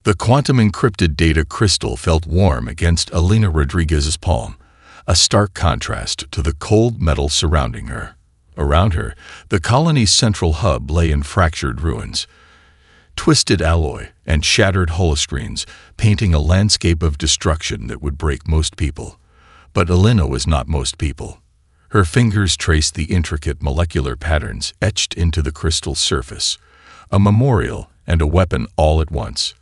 The quantum-encrypted data crystal felt warm against Elena Rodriguez's palm, a stark contrast to the cold metal surrounding her. Around her, the colony's central hub lay in fractured ruins. Twisted alloy and shattered holoscreens, painting a landscape of destruction that would break most people. But Elena was not most people. Her fingers traced the intricate molecular patterns etched into the crystal's surface, a memorial and a weapon all at once.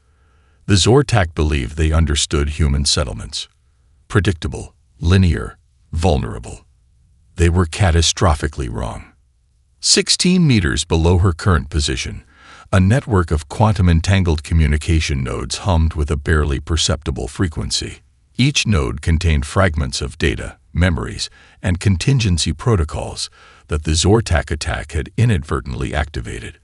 The Zortak believed they understood human settlements. Predictable, linear, vulnerable. They were catastrophically wrong. 16 meters below her current position, a network of quantum-entangled communication nodes hummed with a barely perceptible frequency. Each node contained fragments of data, memories, and contingency protocols that the Zortak attack had inadvertently activated.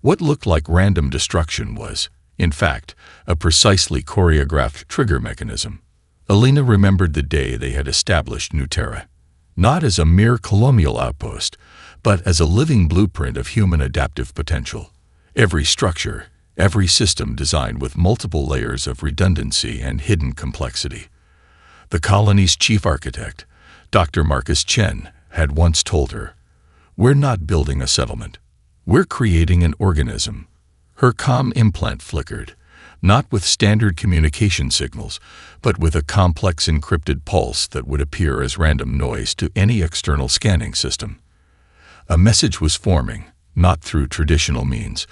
What looked like random destruction was, in fact, a precisely choreographed trigger mechanism. Elena remembered the day they had established New Terra, not as a mere colonial outpost, but as a living blueprint of human adaptive potential. Every structure, every system designed with multiple layers of redundancy and hidden complexity. The colony's chief architect, Dr. Marcus Chen, had once told her, "We're not building a settlement. We're creating an organism." Her comm implant flickered, not with standard communication signals, but with a complex encrypted pulse that would appear as random noise to any external scanning system. A message was forming, not through traditional means,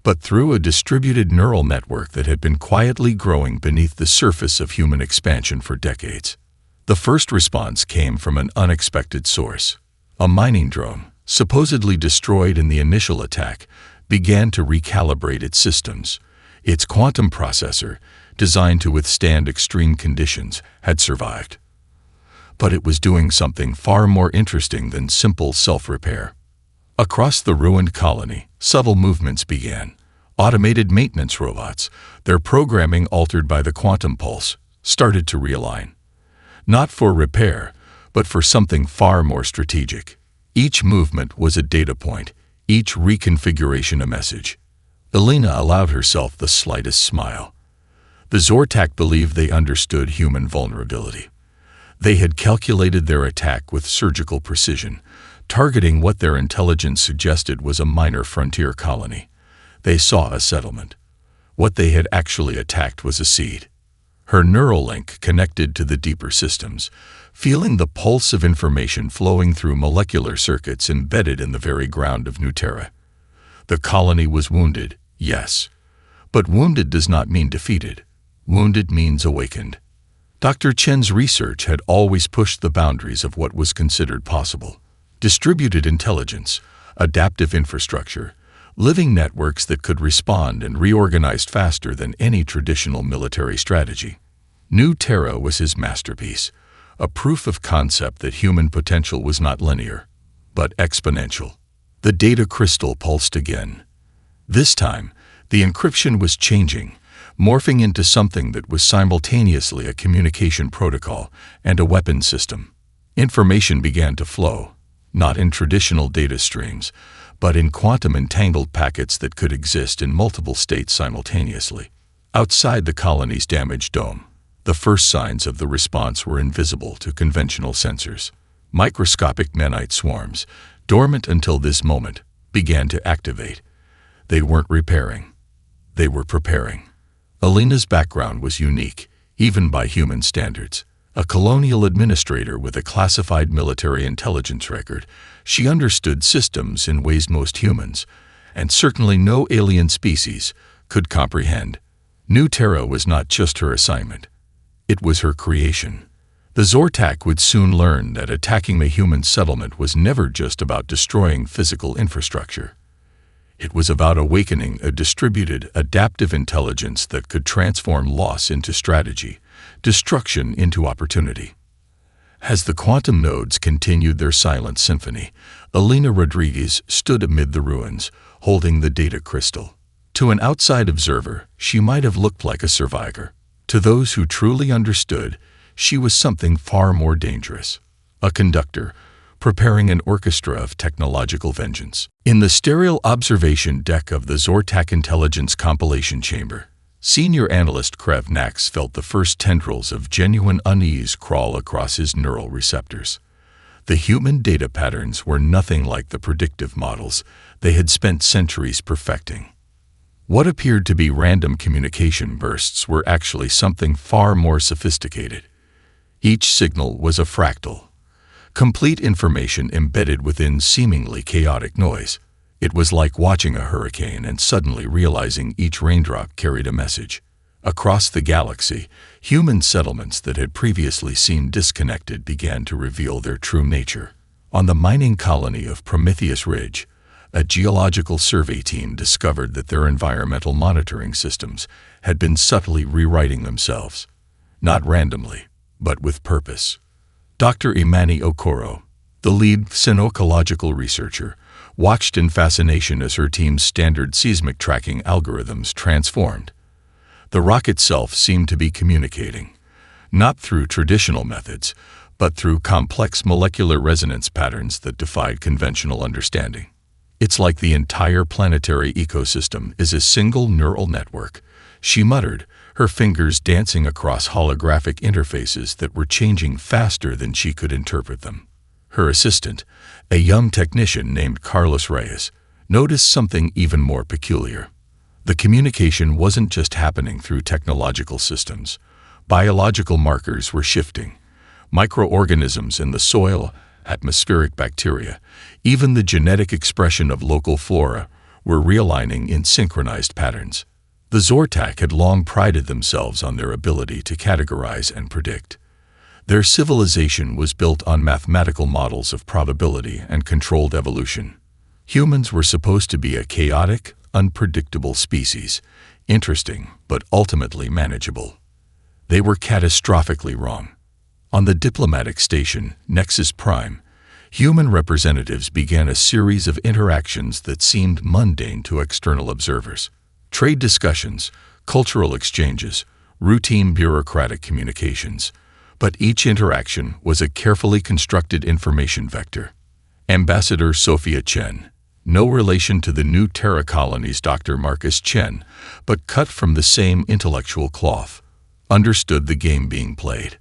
but through a distributed neural network that had been quietly growing beneath the surface of human expansion for decades. The first response came from an unexpected source. A mining drone, supposedly destroyed in the initial attack, began to recalibrate its systems. Its quantum processor, designed to withstand extreme conditions, had survived. But it was doing something far more interesting than simple self-repair. Across the ruined colony, subtle movements began. Automated maintenance robots, their programming altered by the quantum pulse, started to realign. Not for repair, but for something far more strategic. Each movement was a data point, each reconfiguration a message. Elena allowed herself the slightest smile. The Zortak believed they understood human vulnerability. They had calculated their attack with surgical precision, targeting what their intelligence suggested was a minor frontier colony. They saw a settlement. What they had actually attacked was a seed. Her neural link connected to the deeper systems, feeling the pulse of information flowing through molecular circuits embedded in the very ground of New Terra. The colony was wounded, yes. But wounded does not mean defeated. Wounded means awakened. Dr. Chen's research had always pushed the boundaries of what was considered possible. Distributed intelligence, adaptive infrastructure, living networks that could respond and reorganize faster than any traditional military strategy. New Terra was his masterpiece, a proof of concept that human potential was not linear, but exponential. The data crystal pulsed again. This time, the encryption was changing, morphing into something that was simultaneously a communication protocol and a weapon system. Information began to flow, not in traditional data streams, but in quantum-entangled packets that could exist in multiple states simultaneously. Outside the colony's damaged dome, the first signs of the response were invisible to conventional sensors. Microscopic nanite swarms, dormant until this moment, began to activate. They weren't repairing. They were preparing. Elena's background was unique, even by human standards. A colonial administrator with a classified military intelligence record, she understood systems in ways most humans, and certainly no alien species, could comprehend. New Terra was not just her assignment. It was her creation. The Zortak would soon learn that attacking the human settlement was never just about destroying physical infrastructure. It was about awakening a distributed, adaptive intelligence that could transform loss into strategy, destruction into opportunity. As the quantum nodes continued their silent symphony, Elena Rodriguez stood amid the ruins, holding the data crystal. To an outside observer, she might have looked like a survivor. To those who truly understood, she was something far more dangerous. A conductor, preparing an orchestra of technological vengeance. In the sterile observation deck of the Zortak Intelligence Compilation Chamber, Senior analyst Krev Nax felt the first tendrils of genuine unease crawl across his neural receptors. The human data patterns were nothing like the predictive models they had spent centuries perfecting. What appeared to be random communication bursts were actually something far more sophisticated. Each signal was a fractal, complete information embedded within seemingly chaotic noise. It was like watching a hurricane and suddenly realizing each raindrop carried a message. Across the galaxy, human settlements that had previously seemed disconnected began to reveal their true nature. On the mining colony of Prometheus Ridge, a geological survey team discovered that their environmental monitoring systems had been subtly rewriting themselves, not randomly, but with purpose. Dr. Imani Okoro, the lead xenocological researcher, watched in fascination as her team's standard seismic tracking algorithms transformed. The rock itself seemed to be communicating, not through traditional methods, but through complex molecular resonance patterns that defied conventional understanding. It's like the entire planetary ecosystem is a single neural network, she muttered, her fingers dancing across holographic interfaces that were changing faster than she could interpret them. Her assistant, a young technician named Carlos Reyes, noticed something even more peculiar. The communication wasn't just happening through technological systems. Biological markers were shifting. Microorganisms in the soil, atmospheric bacteria, even the genetic expression of local flora were realigning in synchronized patterns. The Zortak had long prided themselves on their ability to categorize and predict. Their civilization was built on mathematical models of probability and controlled evolution. Humans were supposed to be a chaotic, unpredictable species, interesting but ultimately manageable. They were catastrophically wrong. On the diplomatic station, Nexus Prime, human representatives began a series of interactions that seemed mundane to external observers. Trade discussions, cultural exchanges, routine bureaucratic communications. But each interaction was a carefully constructed information vector. Ambassador Sophia Chen, no relation to the new Terra colony's Dr. Marcus Chen, but cut from the same intellectual cloth, understood the game being played.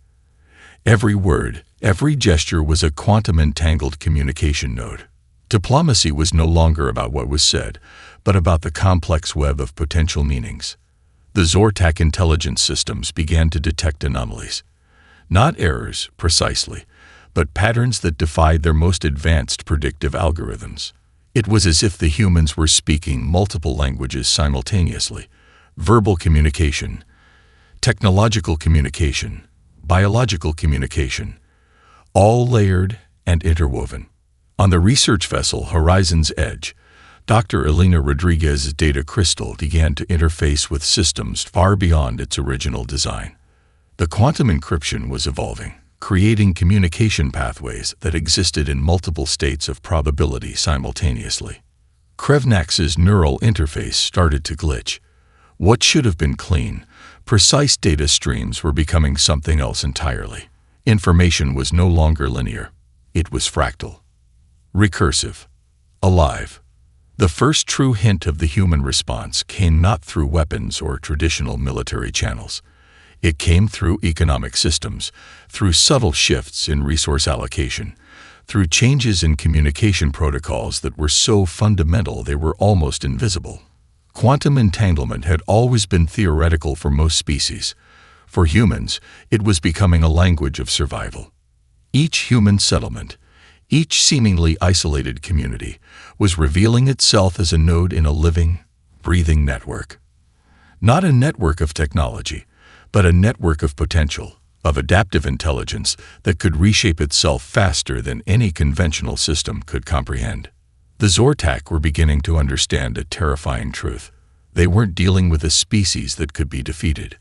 Every word, every gesture was a quantum-entangled communication node. Diplomacy was no longer about what was said, but about the complex web of potential meanings. The Zortak intelligence systems began to detect anomalies. Not errors, precisely, but patterns that defied their most advanced predictive algorithms. It was as if the humans were speaking multiple languages simultaneously: verbal communication, technological communication, biological communication, all layered and interwoven. On the research vessel Horizon's Edge, Dr. Elena Rodriguez's data crystal began to interface with systems far beyond its original design. The quantum encryption was evolving, creating communication pathways that existed in multiple states of probability simultaneously. Krevnax's neural interface started to glitch. What should have been clean, precise data streams were becoming something else entirely. Information was no longer linear. It was fractal, recursive, alive. The first true hint of the human response came not through weapons or traditional military channels. It came through economic systems, through subtle shifts in resource allocation, through changes in communication protocols that were so fundamental they were almost invisible. Quantum entanglement had always been theoretical for most species. For humans, it was becoming a language of survival. Each human settlement, each seemingly isolated community, was revealing itself as a node in a living, breathing network. Not a network of technology, but a network of potential, of adaptive intelligence that could reshape itself faster than any conventional system could comprehend. The Zortak were beginning to understand a terrifying truth. They weren't dealing with a species that could be defeated.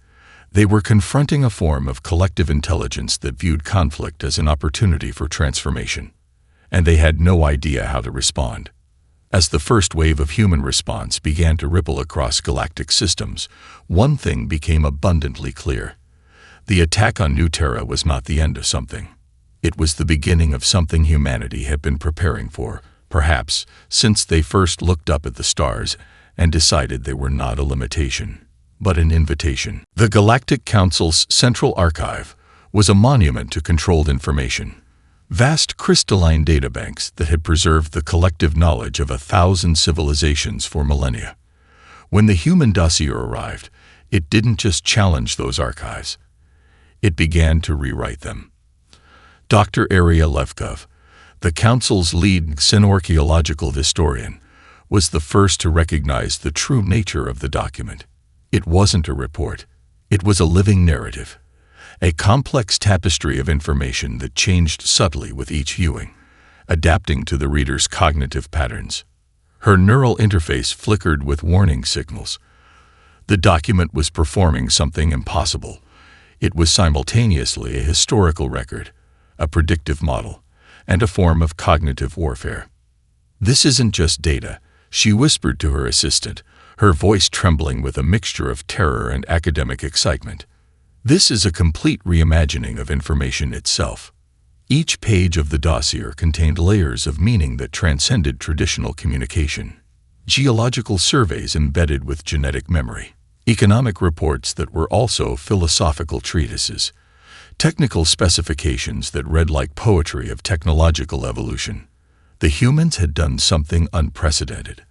They were confronting a form of collective intelligence that viewed conflict as an opportunity for transformation. And they had no idea how to respond. As the first wave of human response began to ripple across galactic systems, one thing became abundantly clear. The attack on New Terra was not the end of something. It was the beginning of something humanity had been preparing for, perhaps since they first looked up at the stars and decided they were not a limitation, but an invitation. The Galactic Council's Central Archive was a monument to controlled information. Vast crystalline databanks that had preserved the collective knowledge of 1,000 civilizations for millennia. When the human dossier arrived, it didn't just challenge those archives. It began to rewrite them. Dr. Arya Levkov, the Council's lead xenorchaeological historian, was the first to recognize the true nature of the document. It wasn't a report. It was a living narrative. A complex tapestry of information that changed subtly with each viewing, adapting to the reader's cognitive patterns. Her neural interface flickered with warning signals. The document was performing something impossible. It was simultaneously a historical record, a predictive model, and a form of cognitive warfare. "This isn't just data," she whispered to her assistant, her voice trembling with a mixture of terror and academic excitement. "This is a complete reimagining of information itself." Each page of the dossier contained layers of meaning that transcended traditional communication. Geological surveys embedded with genetic memory, economic reports that were also philosophical treatises, technical specifications that read like poetry of technological evolution. The humans had done something unprecedented.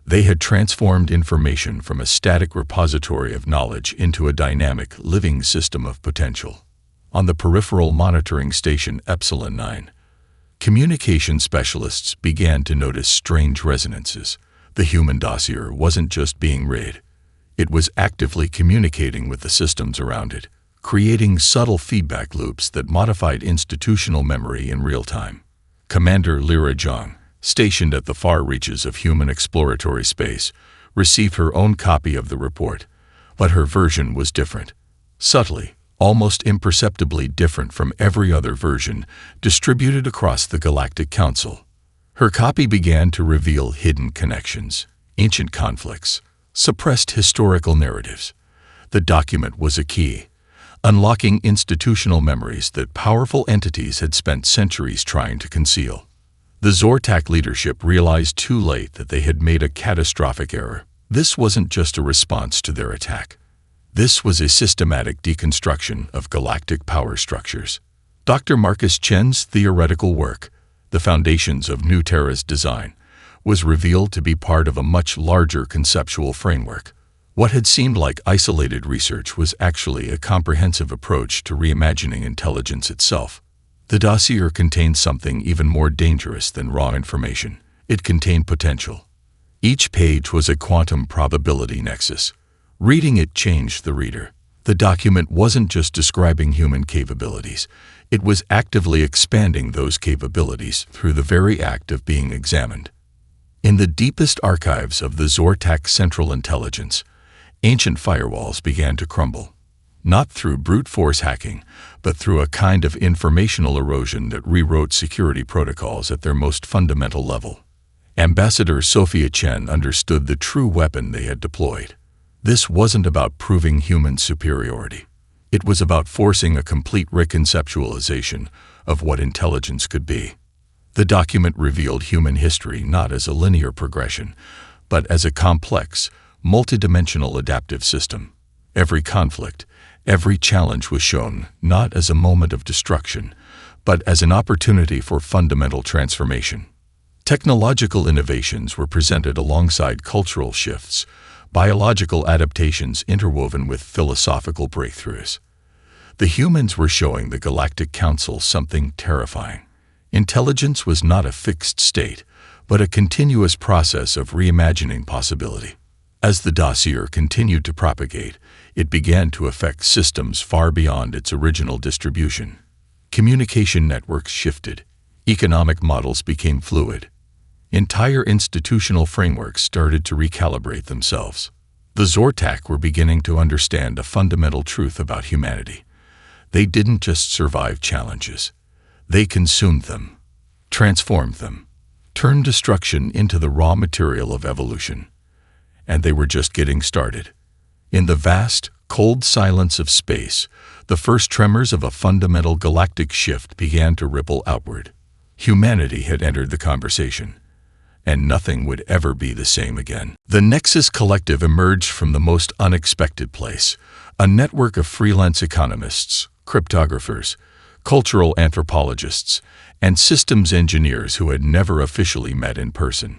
They had transformed information from a static repository of knowledge into a dynamic, living system of potential. On the peripheral monitoring station Epsilon 9, communication specialists began to notice strange resonances. The human dossier wasn't just being read. It was actively communicating with the systems around it, creating subtle feedback loops that modified institutional memory in real time. Commander Lyra Jong, stationed at the far reaches of human exploratory space, received her own copy of the report, but her version was different. Subtly, almost imperceptibly different from every other version distributed across the Galactic Council. Her copy began to reveal hidden connections, ancient conflicts, suppressed historical narratives. The document was a key, unlocking institutional memories that powerful entities had spent centuries trying to conceal. The Zortak leadership realized too late that they had made a catastrophic error. This wasn't just a response to their attack. This was a systematic deconstruction of galactic power structures. Dr. Marcus Chen's theoretical work, The Foundations of New Terra's Design, was revealed to be part of a much larger conceptual framework. What had seemed like isolated research was actually a comprehensive approach to reimagining intelligence itself. The dossier contained something even more dangerous than raw information. It contained potential. Each page was a quantum probability nexus. Reading it changed the reader. The document wasn't just describing human capabilities. It was actively expanding those capabilities through the very act of being examined. In the deepest archives of the Zortak Central Intelligence, ancient firewalls began to crumble. Not through brute force hacking, but through a kind of informational erosion that rewrote security protocols at their most fundamental level. Ambassador Sophia Chen understood the true weapon they had deployed. This wasn't about proving human superiority. It was about forcing a complete reconceptualization of what intelligence could be. The document revealed human history not as a linear progression, but as a complex, multidimensional adaptive system. Every conflict, every challenge was shown not as a moment of destruction, but as an opportunity for fundamental transformation. Technological innovations were presented alongside cultural shifts, biological adaptations interwoven with philosophical breakthroughs. The humans were showing the Galactic Council something terrifying. Intelligence was not a fixed state, but a continuous process of reimagining possibility. As the dossier continued to propagate, it began to affect systems far beyond its original distribution. Communication networks shifted. Economic models became fluid. Entire institutional frameworks started to recalibrate themselves. The Zortak were beginning to understand a fundamental truth about humanity. They didn't just survive challenges. They consumed them, transformed them, turned destruction into the raw material of evolution. And they were just getting started. In the vast, cold silence of space, the first tremors of a fundamental galactic shift began to ripple outward. Humanity had entered the conversation. and nothing would ever be the same again. The Nexus Collective emerged from the most unexpected place, a network of freelance economists, cryptographers, cultural anthropologists, and systems engineers who had never officially met in person.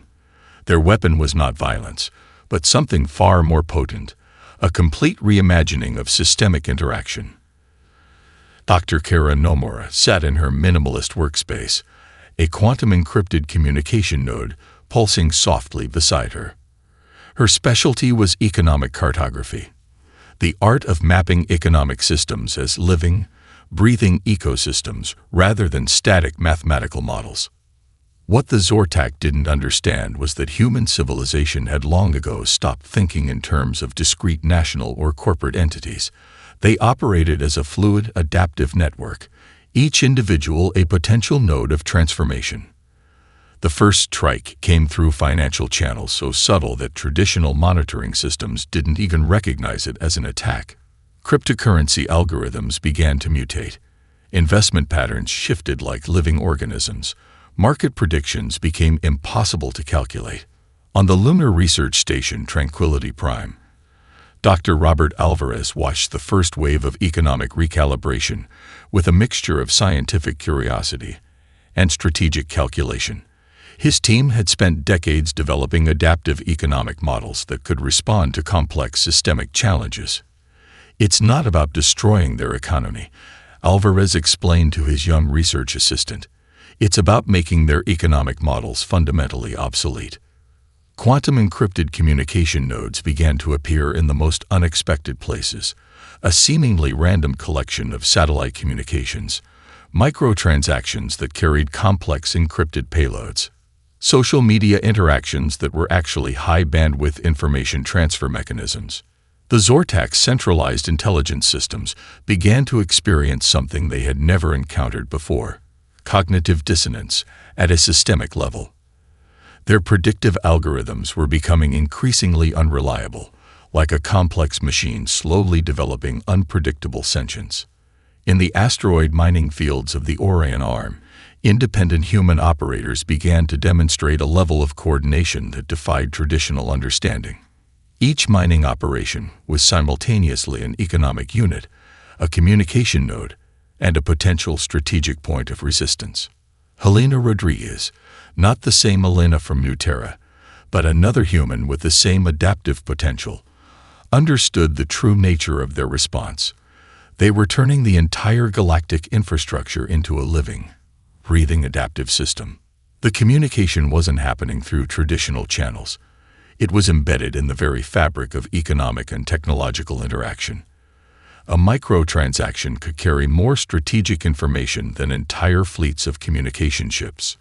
Their weapon was not violence, but something far more potent, a complete reimagining of systemic interaction. Dr. Kara Nomura sat in her minimalist workspace, a quantum-encrypted communication node pulsing softly beside her. Her specialty was economic cartography, the art of mapping economic systems as living, breathing ecosystems rather than static mathematical models. What the Zortak didn't understand was that human civilization had long ago stopped thinking in terms of discrete national or corporate entities. They operated as a fluid, adaptive network, each individual a potential node of transformation. The first strike came through financial channels so subtle that traditional monitoring systems didn't even recognize it as an attack. Cryptocurrency algorithms began to mutate. Investment patterns shifted like living organisms. Market predictions became impossible to calculate. On the lunar research station Tranquility Prime, Dr. Robert Alvarez watched the first wave of economic recalibration with a mixture of scientific curiosity and strategic calculation. His team had spent decades developing adaptive economic models that could respond to complex systemic challenges. "It's not about destroying their economy," Alvarez explained to his young research assistant. "It's about making their economic models fundamentally obsolete." Quantum-encrypted communication nodes began to appear in the most unexpected places, a seemingly random collection of satellite communications, microtransactions that carried complex encrypted payloads, social media interactions that were actually high-bandwidth information transfer mechanisms. The Zortak's centralized intelligence systems began to experience something they had never encountered before: cognitive dissonance at a systemic level. Their predictive algorithms were becoming increasingly unreliable, like a complex machine slowly developing unpredictable sentience. In the asteroid mining fields of the Orion Arm, independent human operators began to demonstrate a level of coordination that defied traditional understanding. Each mining operation was simultaneously an economic unit, a communication node, and a potential strategic point of resistance. Helena Rodriguez, not the same Elena from Newterra, but another human with the same adaptive potential, understood the true nature of their response. They were turning the entire galactic infrastructure into a living, breathing adaptive system. The communication wasn't happening through traditional channels. It was embedded in the very fabric of economic and technological interaction. A microtransaction could carry more strategic information than entire fleets of communication ships.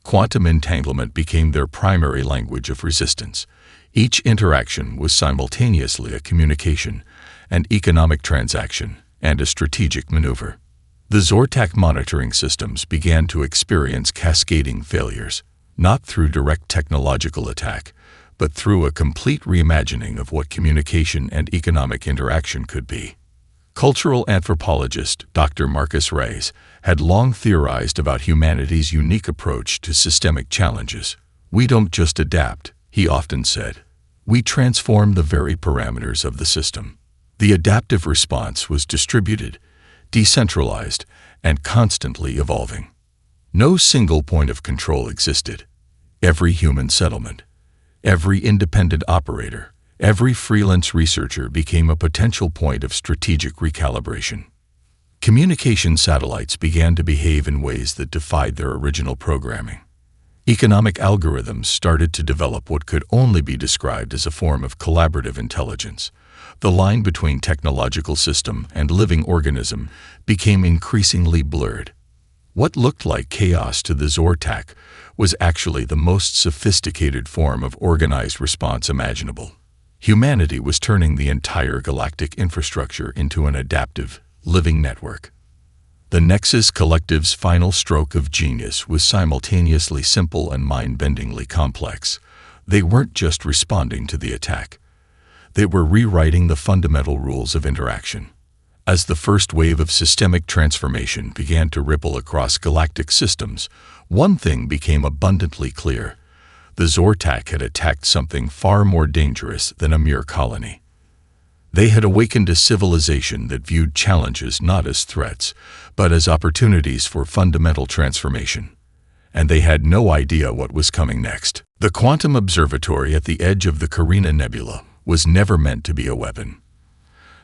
Quantum entanglement became their primary language of resistance. Each interaction was simultaneously a communication, an economic transaction, and a strategic maneuver. The Zortak monitoring systems began to experience cascading failures, not through direct technological attack, but through a complete reimagining of what communication and economic interaction could be. Cultural anthropologist Dr. Marcus Reyes had long theorized about humanity's unique approach to systemic challenges. "We don't just adapt," he often said. "We transform the very parameters of the system." The adaptive response was distributed, decentralized, and constantly evolving. No single point of control existed. Every human settlement, every independent operator, every freelance researcher became a potential point of strategic recalibration. Communication satellites began to behave in ways that defied their original programming. Economic algorithms started to develop what could only be described as a form of collaborative intelligence. The line between technological system and living organism became increasingly blurred. What looked like chaos to the Zortak was actually the most sophisticated form of organized response imaginable. Humanity was turning the entire galactic infrastructure into an adaptive, living network. The Nexus Collective's final stroke of genius was simultaneously simple and mind-bendingly complex. They weren't just responding to the attack. They were rewriting the fundamental rules of interaction. As the first wave of systemic transformation began to ripple across galactic systems, one thing became abundantly clear. The Zortak had attacked something far more dangerous than a mere colony. They had awakened a civilization that viewed challenges not as threats, but as opportunities for fundamental transformation. And they had no idea what was coming next. The quantum observatory at the edge of the Carina Nebula was never meant to be a weapon.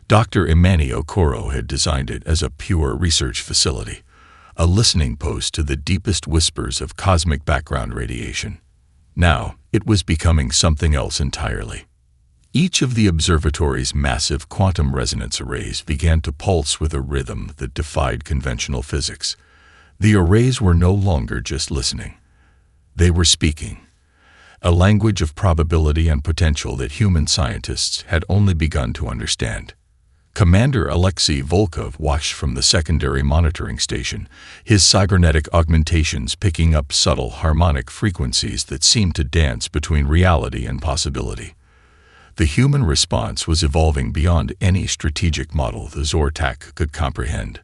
Dr. Imani Okoro had designed it as a pure research facility, a listening post to the deepest whispers of cosmic background radiation. Now, it was becoming something else entirely. Each of the observatory's massive quantum resonance arrays began to pulse with a rhythm that defied conventional physics. The arrays were no longer just listening. They were speaking, a language of probability and potential that human scientists had only begun to understand. Commander Alexei Volkov watched from the secondary monitoring station, his cybernetic augmentations picking up subtle harmonic frequencies that seemed to dance between reality and possibility. The human response was evolving beyond any strategic model the Zortak could comprehend.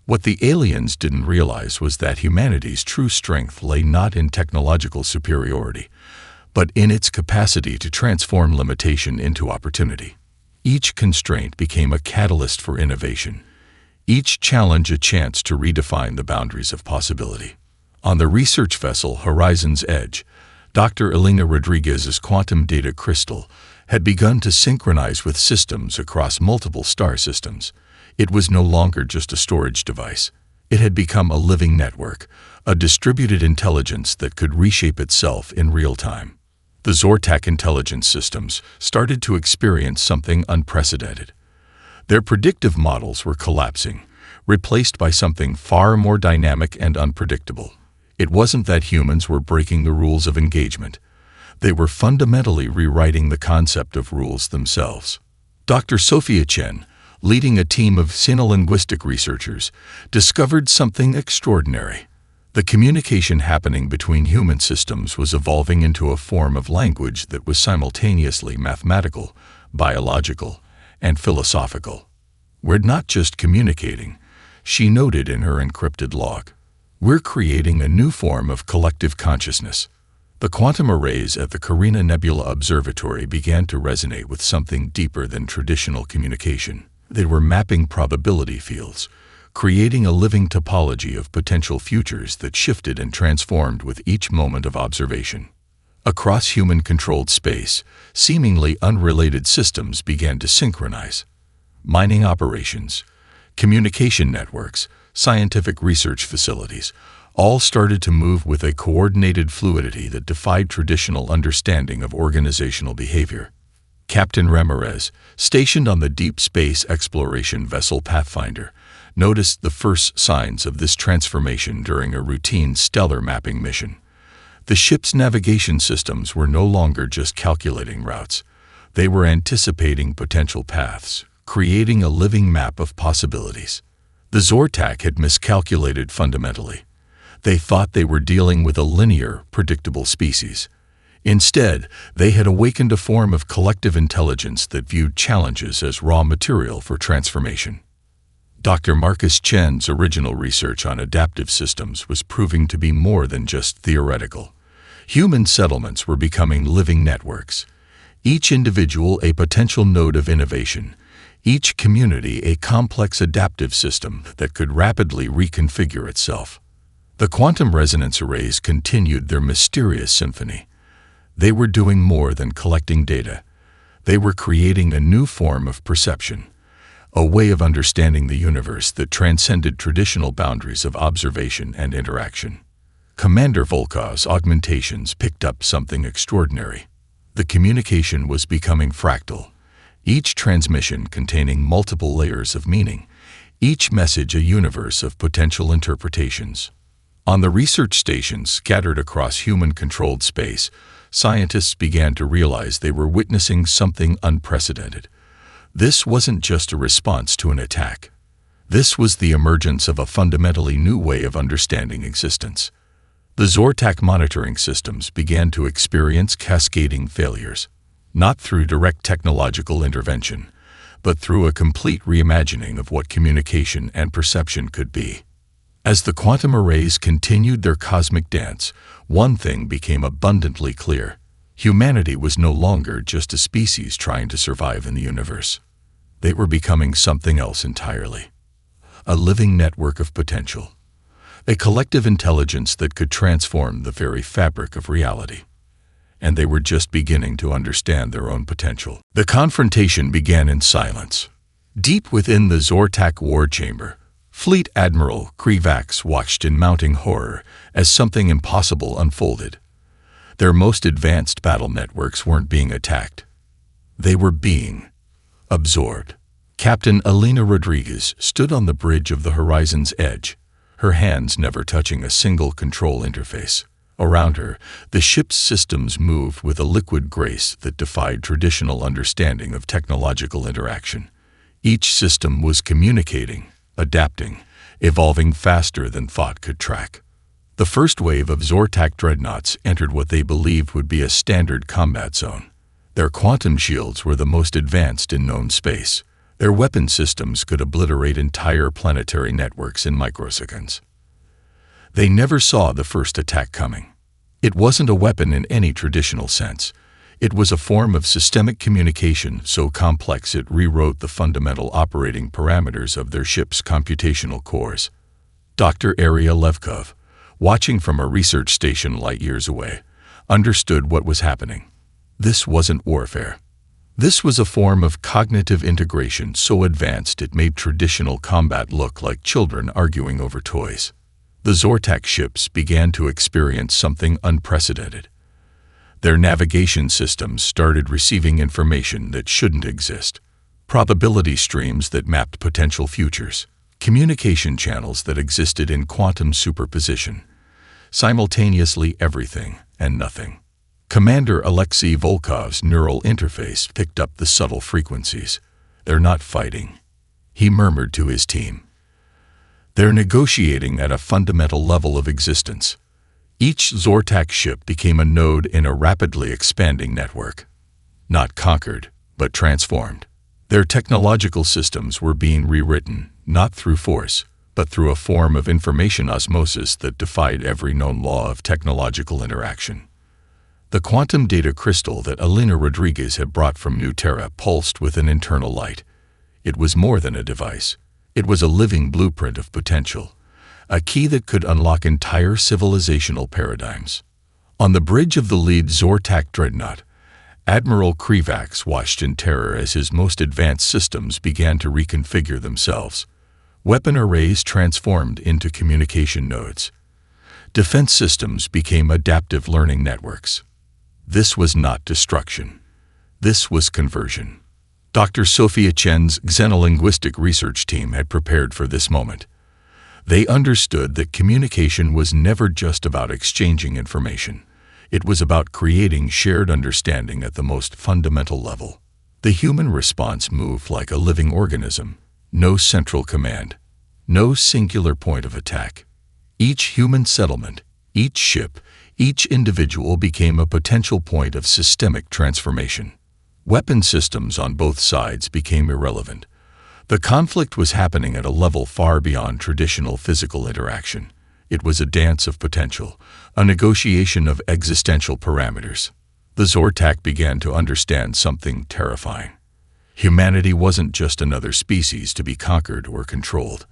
What the aliens didn't realize was that humanity's true strength lay not in technological superiority, but in its capacity to transform limitation into opportunity. Each constraint became a catalyst for innovation, each challenge a chance to redefine the boundaries of possibility. On the research vessel Horizon's Edge, Dr. Elena Rodriguez's quantum data crystal had begun to synchronize with systems across multiple star systems. It was no longer just a storage device. It had become a living network, a distributed intelligence that could reshape itself in real time. The Zortak intelligence systems started to experience something unprecedented. Their predictive models were collapsing, replaced by something far more dynamic and unpredictable. It wasn't that humans were breaking the rules of engagement. They were fundamentally rewriting the concept of rules themselves. Dr. Sophia Chen, leading a team of sinolinguistic researchers, discovered something extraordinary. The communication happening between human systems was evolving into a form of language that was simultaneously mathematical, biological, and philosophical. "We're not just communicating," she noted in her encrypted log. "We're creating a new form of collective consciousness." The quantum arrays at the Carina Nebula Observatory began to resonate with something deeper than traditional communication. They were mapping probability fields, creating a living topology of potential futures that shifted and transformed with each moment of observation. Across human-controlled space, seemingly unrelated systems began to synchronize. Mining operations, communication networks, scientific research facilities, all started to move with a coordinated fluidity that defied traditional understanding of organizational behavior. Captain Ramirez, stationed on the deep space exploration vessel Pathfinder, noticed the first signs of this transformation during a routine stellar mapping mission. The ship's navigation systems were no longer just calculating routes. They were anticipating potential paths, creating a living map of possibilities. The Zortak had miscalculated fundamentally. They thought they were dealing with a linear, predictable species. Instead, they had awakened a form of collective intelligence that viewed challenges as raw material for transformation. Dr. Marcus Chen's original research on adaptive systems was proving to be more than just theoretical. Human settlements were becoming living networks, each individual a potential node of innovation, each community a complex adaptive system that could rapidly reconfigure itself. The quantum resonance arrays continued their mysterious symphony. They were doing more than collecting data. They were creating a new form of perception, a way of understanding the universe that transcended traditional boundaries of observation and interaction. Commander Volkov's augmentations picked up something extraordinary. The communication was becoming fractal, each transmission containing multiple layers of meaning, each message a universe of potential interpretations. On the research stations scattered across human-controlled space, scientists began to realize they were witnessing something unprecedented. This wasn't just a response to an attack. This was the emergence of a fundamentally new way of understanding existence. The Zortak monitoring systems began to experience cascading failures, not through direct technological intervention, but through a complete reimagining of what communication and perception could be. As the quantum arrays continued their cosmic dance, one thing became abundantly clear. Humanity was no longer just a species trying to survive in the universe. They were becoming something else entirely. A living network of potential. A collective intelligence that could transform the very fabric of reality. And they were just beginning to understand their own potential. The confrontation began in silence. Deep within the Zortak war chamber, Fleet Admiral Krivax watched in mounting horror as something impossible unfolded. Their most advanced battle networks weren't being attacked. They were being absorbed. Captain Alina Rodriguez stood on the bridge of the horizon's edge, her hands never touching a single control interface. Around her, the ship's systems moved with a liquid grace that defied traditional understanding of technological interaction. Each system was communicating, adapting, evolving faster than thought could track. The first wave of Zortak dreadnoughts entered what they believed would be a standard combat zone. Their quantum shields were the most advanced in known space. Their weapon systems could obliterate entire planetary networks in microseconds. They never saw the first attack coming. It wasn't a weapon in any traditional sense. It was a form of systemic communication so complex it rewrote the fundamental operating parameters of their ship's computational cores. Dr. Arya Levkov, watching from a research station light years away, understood what was happening. This wasn't warfare. This was a form of cognitive integration so advanced it made traditional combat look like children arguing over toys. The Zortak ships began to experience something unprecedented. Their navigation systems started receiving information that shouldn't exist. Probability streams that mapped potential futures. Communication channels that existed in quantum superposition. Simultaneously everything and nothing. Commander Alexei Volkov's neural interface picked up the subtle frequencies. They're not fighting, he murmured to his team. They're negotiating at a fundamental level of existence. Each Zortak ship became a node in a rapidly expanding network. Not conquered, but transformed. Their technological systems were being rewritten, not through force, but through a form of information osmosis that defied every known law of technological interaction. The quantum data crystal that Alina Rodriguez had brought from New Terra pulsed with an internal light. It was more than a device. It was a living blueprint of potential, a key that could unlock entire civilizational paradigms. On the bridge of the lead Zortak dreadnought, Admiral Krivax watched in terror as his most advanced systems began to reconfigure themselves. Weapon arrays transformed into communication nodes. Defense systems became adaptive learning networks. This was not destruction. This was conversion. Dr. Sophia Chen's xenolinguistic research team had prepared for this moment. They understood that communication was never just about exchanging information. It was about creating shared understanding at the most fundamental level. The human response moved like a living organism. No central command. No singular point of attack. Each human settlement, each ship, each individual became a potential point of systemic transformation. Weapon systems on both sides became irrelevant. The conflict was happening at a level far beyond traditional physical interaction. It was a dance of potential, a negotiation of existential parameters. The Zortak began to understand something terrifying. Humanity wasn't just another species to be conquered or controlled.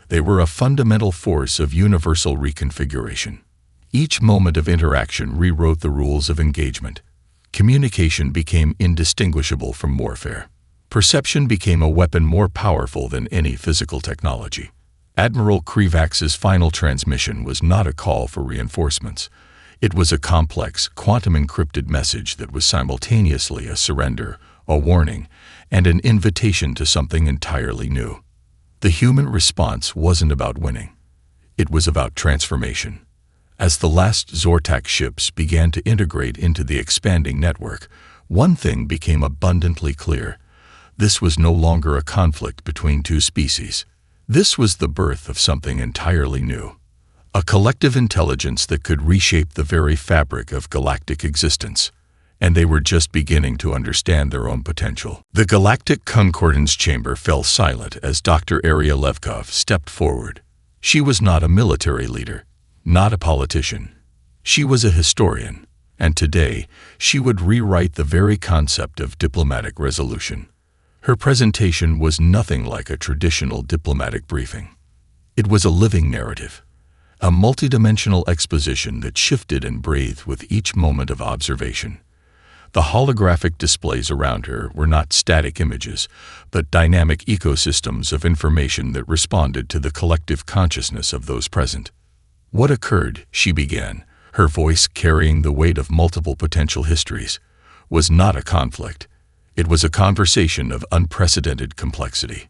They were a fundamental force of universal reconfiguration. Each moment of interaction rewrote the rules of engagement. Communication became indistinguishable from warfare. Perception became a weapon more powerful than any physical technology. Admiral Krivax's final transmission was not a call for reinforcements. It was a complex, quantum-encrypted message that was simultaneously a surrender, a warning, and an invitation to something entirely new. The human response wasn't about winning. It was about transformation. As the last Zortak ships began to integrate into the expanding network, one thing became abundantly clear. This was no longer a conflict between two species. This was the birth of something entirely new. A collective intelligence that could reshape the very fabric of galactic existence. And they were just beginning to understand their own potential. The Galactic Concordance chamber fell silent as Dr. Arya Levkov stepped forward. She was not a military leader, not a politician. She was a historian, and today she would rewrite the very concept of diplomatic resolution. Her presentation was nothing like a traditional diplomatic briefing. It was a living narrative, a multidimensional exposition that shifted and breathed with each moment of observation. The holographic displays around her were not static images, but dynamic ecosystems of information that responded to the collective consciousness of those present. "What occurred," she began, her voice carrying the weight of multiple potential histories, "was not a conflict. It was a conversation of unprecedented complexity."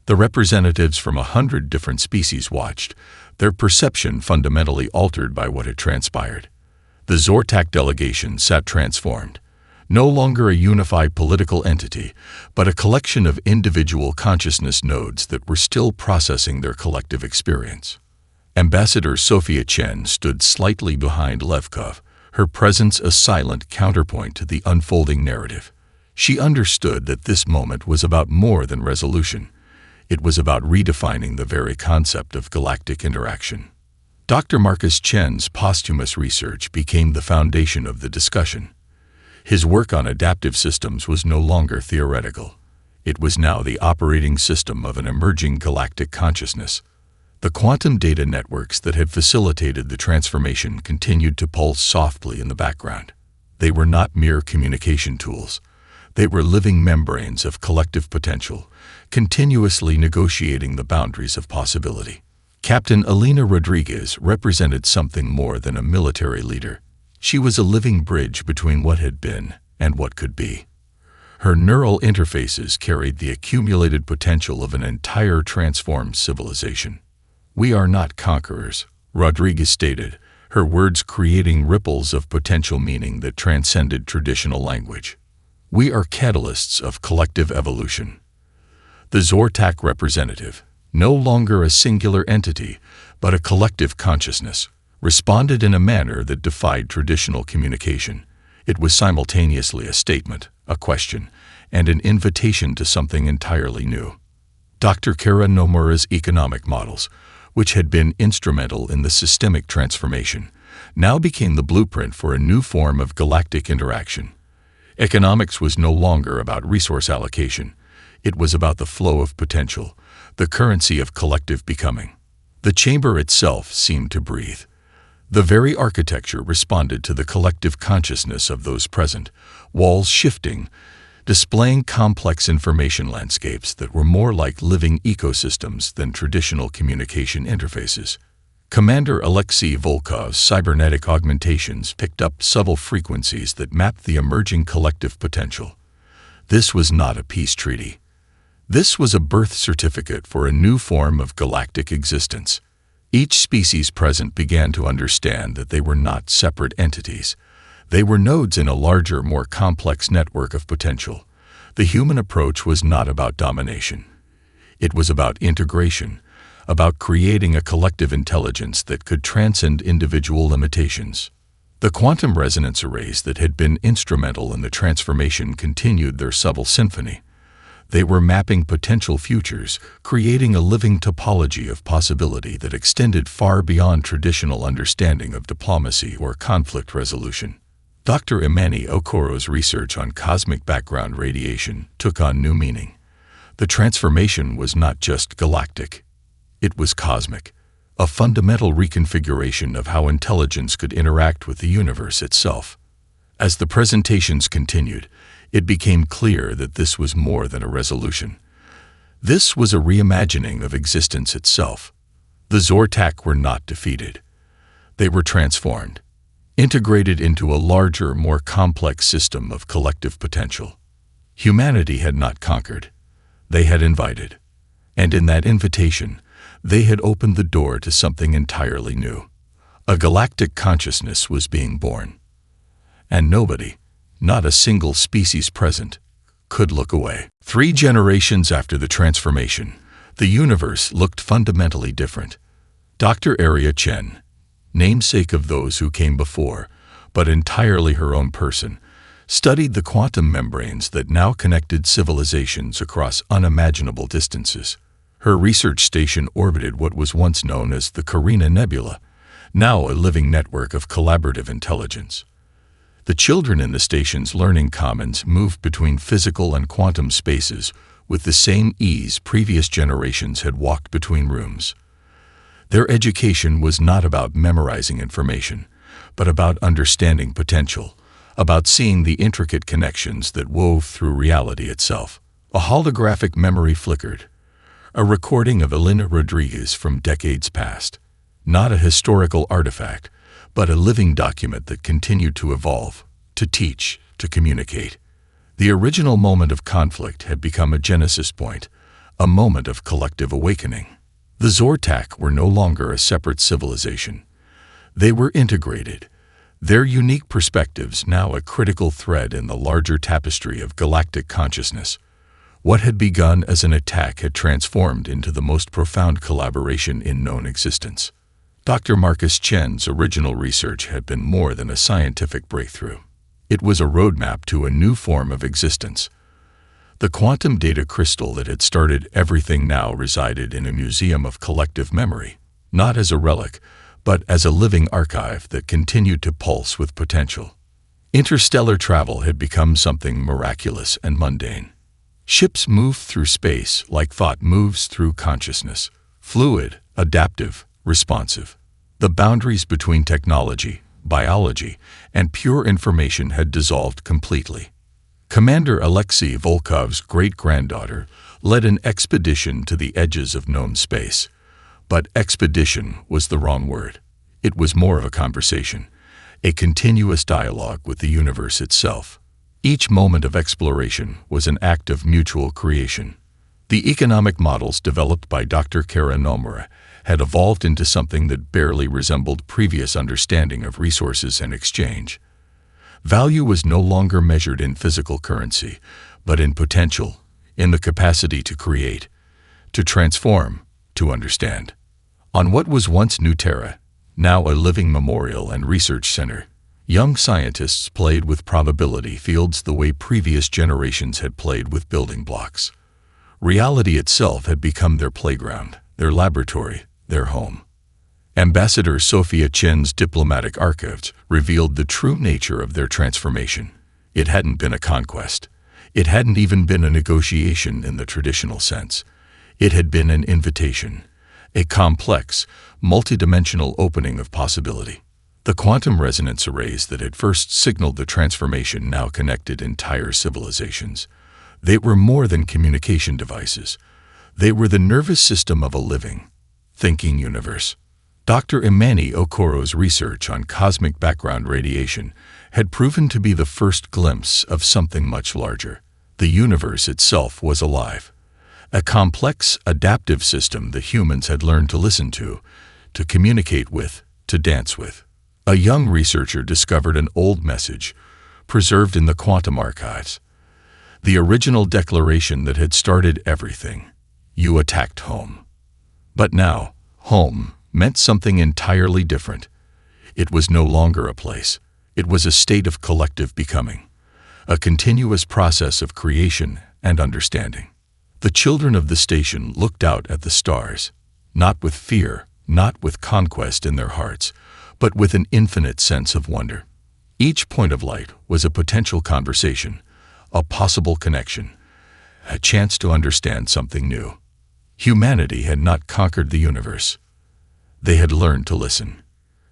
The representatives from 100 different species watched, their perception fundamentally altered by what had transpired. The Zortak delegation sat transformed, no longer a unified political entity, but a collection of individual consciousness nodes that were still processing their collective experience. Ambassador Sophia Chen stood slightly behind Levkov, her presence a silent counterpoint to the unfolding narrative. She understood that this moment was about more than resolution. It was about redefining the very concept of galactic interaction. Dr. Marcus Chen's posthumous research became the foundation of the discussion. His work on adaptive systems was no longer theoretical. It was now the operating system of an emerging galactic consciousness. The quantum data networks that had facilitated the transformation continued to pulse softly in the background. They were not mere communication tools. They were living membranes of collective potential, continuously negotiating the boundaries of possibility. Captain Alina Rodriguez represented something more than a military leader. She was a living bridge between what had been and what could be. Her neural interfaces carried the accumulated potential of an entire transformed civilization. "We are not conquerors," Rodriguez stated, her words creating ripples of potential meaning that transcended traditional language. "We are catalysts of collective evolution." The Zortak representative, no longer a singular entity, but a collective consciousness, responded in a manner that defied traditional communication. It was simultaneously a statement, a question, and an invitation to something entirely new. Dr. Kara Nomura's economic models, which had been instrumental in the systemic transformation, now became the blueprint for a new form of galactic interaction. Economics was no longer about resource allocation. It was about the flow of potential, the currency of collective becoming. The chamber itself seemed to breathe. The very architecture responded to the collective consciousness of those present, walls shifting, displaying complex information landscapes that were more like living ecosystems than traditional communication interfaces. Commander Alexei Volkov's cybernetic augmentations picked up subtle frequencies that mapped the emerging collective potential. This was not a peace treaty. This was a birth certificate for a new form of galactic existence. Each species present began to understand that they were not separate entities. They were nodes in a larger, more complex network of potential. The human approach was not about domination. It was about integration, about creating a collective intelligence that could transcend individual limitations. The quantum resonance arrays that had been instrumental in the transformation continued their subtle symphony. They were mapping potential futures, creating a living topology of possibility that extended far beyond traditional understanding of diplomacy or conflict resolution. Dr. Imani Okoro's research on cosmic background radiation took on new meaning. The transformation was not just galactic. It was cosmic, a fundamental reconfiguration of how intelligence could interact with the universe itself. As the presentations continued, it became clear that this was more than a resolution. This was a reimagining of existence itself. The Zortak were not defeated. They were transformed, integrated into a larger, more complex system of collective potential. Humanity had not conquered. They had invited. And in that invitation, they had opened the door to something entirely new. A galactic consciousness was being born. And nobody, not a single species present, could look away. 3 generations after the transformation, the universe looked fundamentally different. Dr. Aria Chen, namesake of those who came before, but entirely her own person, studied the quantum membranes that now connected civilizations across unimaginable distances. Her research station orbited what was once known as the Carina Nebula, now a living network of collaborative intelligence. The children in the station's learning commons moved between physical and quantum spaces with the same ease previous generations had walked between rooms. Their education was not about memorizing information, but about understanding potential, about seeing the intricate connections that wove through reality itself. A holographic memory flickered, a recording of Elena Rodriguez from decades past. Not a historical artifact, but a living document that continued to evolve, to teach, to communicate. The original moment of conflict had become a genesis point, a moment of collective awakening. The Zortak were no longer a separate civilization. They were integrated, their unique perspectives now a critical thread in the larger tapestry of galactic consciousness. What had begun as an attack had transformed into the most profound collaboration in known existence. Dr. Marcus Chen's original research had been more than a scientific breakthrough. It was a roadmap to a new form of existence. The quantum data crystal that had started everything now resided in a museum of collective memory, not as a relic, but as a living archive that continued to pulse with potential. Interstellar travel had become something miraculous and mundane. Ships moved through space like thought moves through consciousness, fluid, adaptive, responsive. The boundaries between technology, biology, and pure information had dissolved completely. Commander Alexei Volkov's great-granddaughter led an expedition to the edges of known space. But expedition was the wrong word. It was more of a conversation, a continuous dialogue with the universe itself. Each moment of exploration was an act of mutual creation. The economic models developed by Dr. Kara Nomura had evolved into something that barely resembled previous understanding of resources and exchange. Value was no longer measured in physical currency, but in potential, in the capacity to create, to transform, to understand. On what was once New Terra, now a living memorial and research center, young scientists played with probability fields the way previous generations had played with building blocks. Reality itself had become their playground, their laboratory, their home. Ambassador Sophia Chen's diplomatic archives revealed the true nature of their transformation. It hadn't been a conquest. It hadn't even been a negotiation in the traditional sense. It had been an invitation, a complex, multidimensional opening of possibility. The quantum resonance arrays that had first signaled the transformation now connected entire civilizations. They were more than communication devices. They were the nervous system of a living, thinking universe. Dr. Imani Okoro's research on cosmic background radiation had proven to be the first glimpse of something much larger. The universe itself was alive, a complex, adaptive system that humans had learned to listen to communicate with, to dance with. A young researcher discovered an old message, preserved in the quantum archives. The original declaration that had started everything. You attacked home. But now, home meant something entirely different. It was no longer a place. It was a state of collective becoming, a continuous process of creation and understanding. The children of the station looked out at the stars, not with fear, not with conquest in their hearts, but with an infinite sense of wonder. Each point of light was a potential conversation, a possible connection, a chance to understand something new. Humanity had not conquered the universe. They had learned to listen,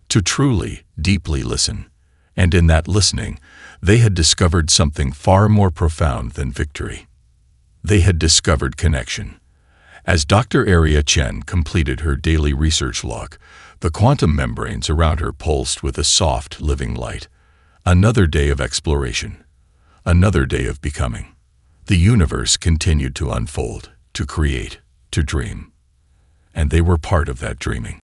to truly, deeply listen, and in that listening, they had discovered something far more profound than victory. They had discovered connection. As Dr. Aria Chen completed her daily research log, the quantum membranes around her pulsed with a soft, living light. Another day of exploration. Another day of becoming. The universe continued to unfold, to create, to dream. And they were part of that dreaming.